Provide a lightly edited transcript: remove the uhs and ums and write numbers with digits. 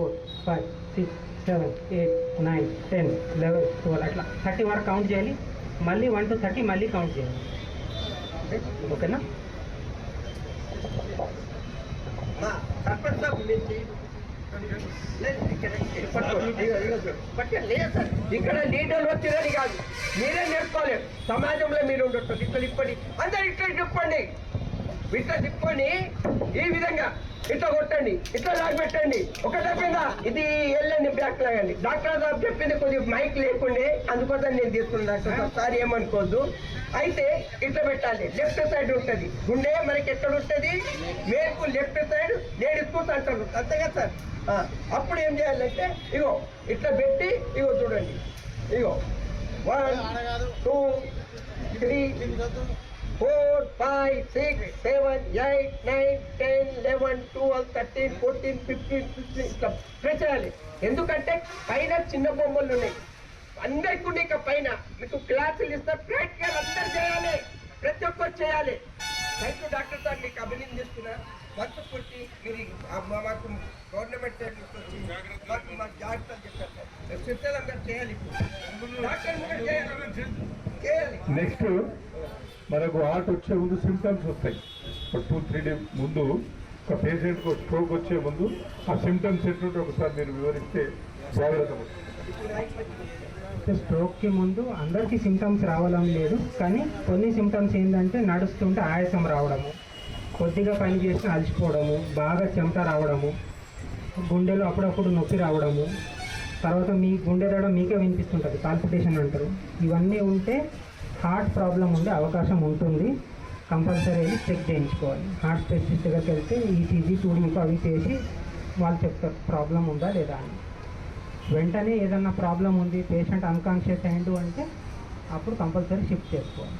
4 5 6 7 8 9 10 11 12 అట్లా 30 వరకు కౌంట్ చేయాలి. మళ్ళీ 1 to 30 మళ్ళీ కౌంట్ చేయాలి. ఓకేనా? ఇక్కడ లీడర్లు వచ్చినది కాదు, మీరే నేర్చుకోలేదు. సమాజంలో మీరు ఉండొచ్చు. ఇట్లా తిప్పండి, అందరు ఇట్లా తిప్పండి, ఇట్లా తిప్పండి, ఈ విధంగా ఇట్లా కొట్టండి, ఇట్లా లాగబెట్టండి. ఒకటైపోయిందా? ఇది వెళ్ళండి, బ్యాక్ లాగండి. డాక్టర్ సాబ్ చెప్పింది కొద్దిగా మైక్ లేకుండే, అందుకోసం నేను తీసుకున్నాను. డాక్టర్ సాబ్ సార్ ఏమనుకోవద్దు. అయితే ఇట్లా పెట్టాలి. లెఫ్ట్ సైడ్ ఉంటుంది గుండె, మనకి ఎక్కడ ఉంటుంది? మేరకు లెఫ్ట్ సైడ్, లేడీస్ అంటారు, అంతే కదా సార్? అప్పుడు ఏం చేయాలంటే ఇగో ఇట్లా పెట్టి, ఇగో చూడండి, ఇగో 1 2 3 4 5 6 7 8 9 10 11 12 13 14 15 16 ఇట్లా ప్రెస్ చేయాలి. ఎందుకంటే పైన చిన్న బొమ్మలు ఉన్నాయి, అందరికీ ఉండే ఇక పైన మీకు క్లాసులు ఇస్తారు, ప్రాక్టికల్ అందరు చేయాలి, ప్రతి ఒక్కరు చేయాలి. థ్యాంక్ యూ డాక్టర్ సార్, మీకు అభినందిస్తున్నా. వర్క్ కొట్టి మీరు మాకు గవర్నమెంట్ మాకు జాగ్రత్తలు చెప్పారు సార్. సిస్టర్ అందరు చేయాలి. నెక్స్ట్ మనకు హార్ట్ వచ్చే ముందు సిమ్టమ్స్ వస్తాయి. 2-3 డేస్ ముందు ఒక పేషెంట్కి స్ట్రోక్ వచ్చే ముందు ఆ సిమ్టమ్స్ ఎట్లుంటే ఒకసారి మీరు వివరిస్తే జాగ్రత్త. స్ట్రోక్కి ముందు అందరికీ సిమ్టమ్స్ రావాలని లేదు, కానీ కొన్ని సిమ్టమ్స్ ఏంటంటే నడుస్తుంటే ఆయాసం రావడము, కొద్దిగా పని చేసిన అలసిపోవడము, బాగా చెమట రావడము, గుండెలో అప్పుడప్పుడు నొప్పి రావడము, తర్వాత మీ గుండె దడ మీకే వినిపిస్తుంటుంది, పాల్పిటేషన్ అంటారు. ఇవన్నీ ఉంటే హార్ట్ ప్రాబ్లం ఉండే అవకాశం ఉంటుంది. కంపల్సరీ చెక్ చేయించుకోవాలి. హార్ట్ స్పెషలిస్ట్ దగ్గరికి వెళ్తే ఈసీజీ 2D అవి చేసి వాళ్ళు చెప్తారు ప్రాబ్లం ఉందా లేదా అని. వెంటనే ఏదన్నా ప్రాబ్లం ఉంది, పేషెంట్ అన్కాన్షియస్ అయ్యిండు అంటే అప్పుడు కంపల్సరీ షిఫ్ట్ చేసుకోవాలి.